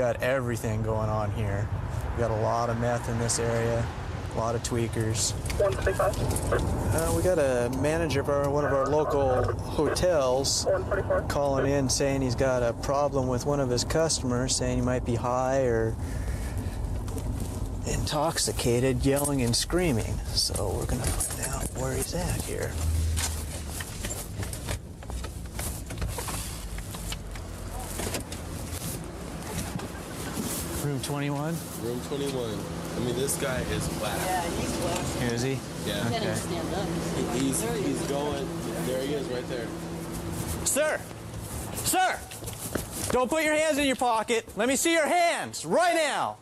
Got everything going on here. We got a lot of meth in this area, a lot of tweakers. 125. We got a manager of one of our local hotels calling in saying he's got a problem with one of his customers, saying he might be high or intoxicated, yelling and screaming. So we're gonna find out where he's at here. Room 21? Room 21. I mean, this guy is black. Yeah, he's black. Is he? Yeah. He can't stand up. He's going. There he is, right there. Sir! Sir! Don't put your hands in your pocket. Let me see your hands right now.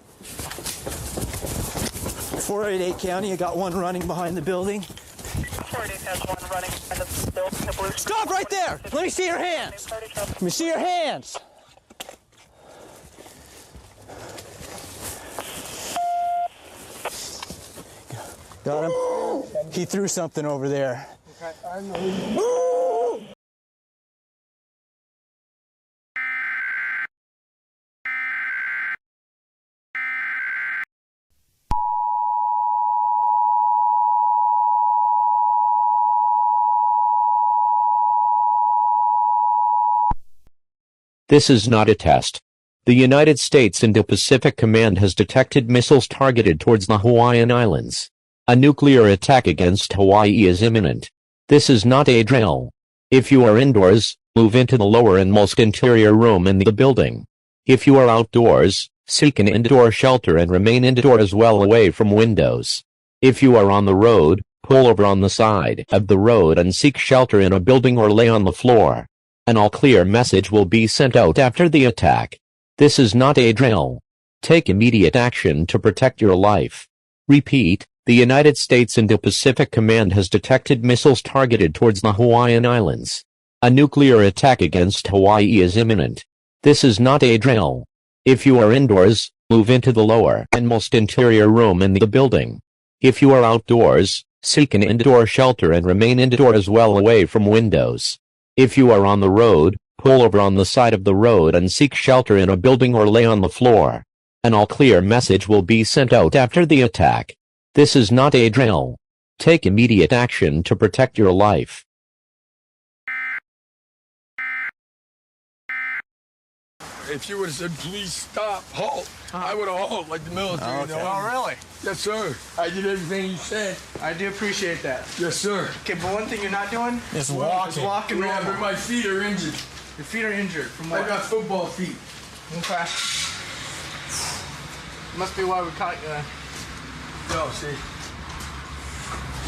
488 County, I got one running behind the building. 488 has one running behind the building. Stop right there! Let me see your hands! Let me see your hands! Got him? He threw something over there. This is not a test. The United States Indo-Pacific Command has detected missiles targeted towards the Hawaiian Islands. A nuclear attack against Hawaii is imminent. This is not a drill. If you are indoors, move into the lower and most interior room in the building. If you are outdoors, seek an indoor shelter and remain indoors well away from windows. If you are on the road, pull over on the side of the road and seek shelter in a building or lay on the floor. An all-clear message will be sent out after the attack. This is not a drill. Take immediate action to protect your life. Repeat. The United States Indo-Pacific Command has detected missiles targeted towards the Hawaiian Islands. A nuclear attack against Hawaii is imminent. This is not a drill. If you are indoors, move into the lower and most interior room in the building. If you are outdoors, seek an indoor shelter and remain indoors well away from windows. If you are on the road, pull over on the side of the road and seek shelter in a building or lay on the floor. An all-clear message will be sent out after the attack. This is not a drill. Take immediate action to protect your life. If you would have said, please stop, halt, I would have halted like the military. Oh, okay. You know? Oh, really? Yes, sir. I did everything you said. I do appreciate that. Yes, sir. Okay, but one thing you're not doing It's is walking. walking Yeah, normal. but my feet are injured. Your feet are injured from I what? got football feet. Okay. Must be why we caught you. No, see.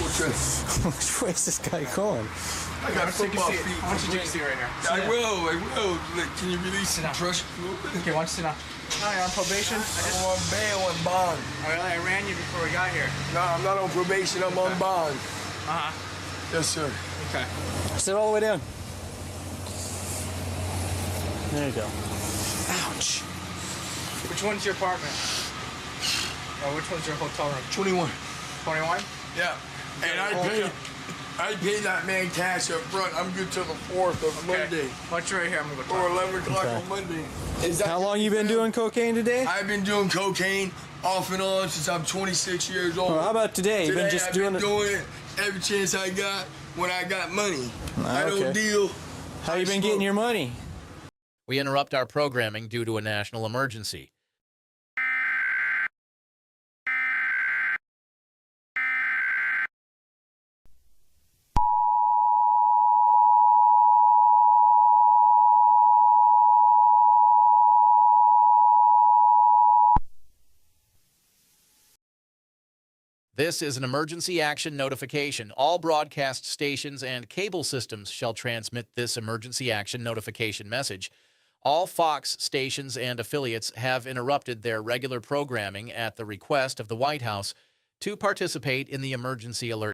What's this? Which way is this guy going? I got Take a football seat. feet. I want you to take a seat right here. I will. Like, can you release Sit the down. trust a little bit? Okay, why don't you sit down? No, you're on probation. I'm on bail and bond. I ran you before we got here. No, I'm not on probation. I'm on bond. Uh-huh. Yes, sir. Okay. Sit all the way down. There you go. Ouch. Which one's your apartment? Or which one's your hotel room? 21. 21? Yeah. And I paid that man cash up front. I'm good till the 4th of Monday. Why don't you right here? I'm gonna go Or talk. 11 o'clock on Monday. Is that How long you been doing cocaine today? I've been doing cocaine off and on since I'm 26 years old. Well, how about today? You've been just I've doing been it. doing it every chance I got when I got money. I okay. don't deal. How you been getting your money? We interrupt our programming due to a national emergency. This is an emergency action notification. All broadcast stations and cable systems shall transmit this emergency action notification message. All Fox stations and affiliates have interrupted their regular programming at the request of the White House to participate in the emergency alert.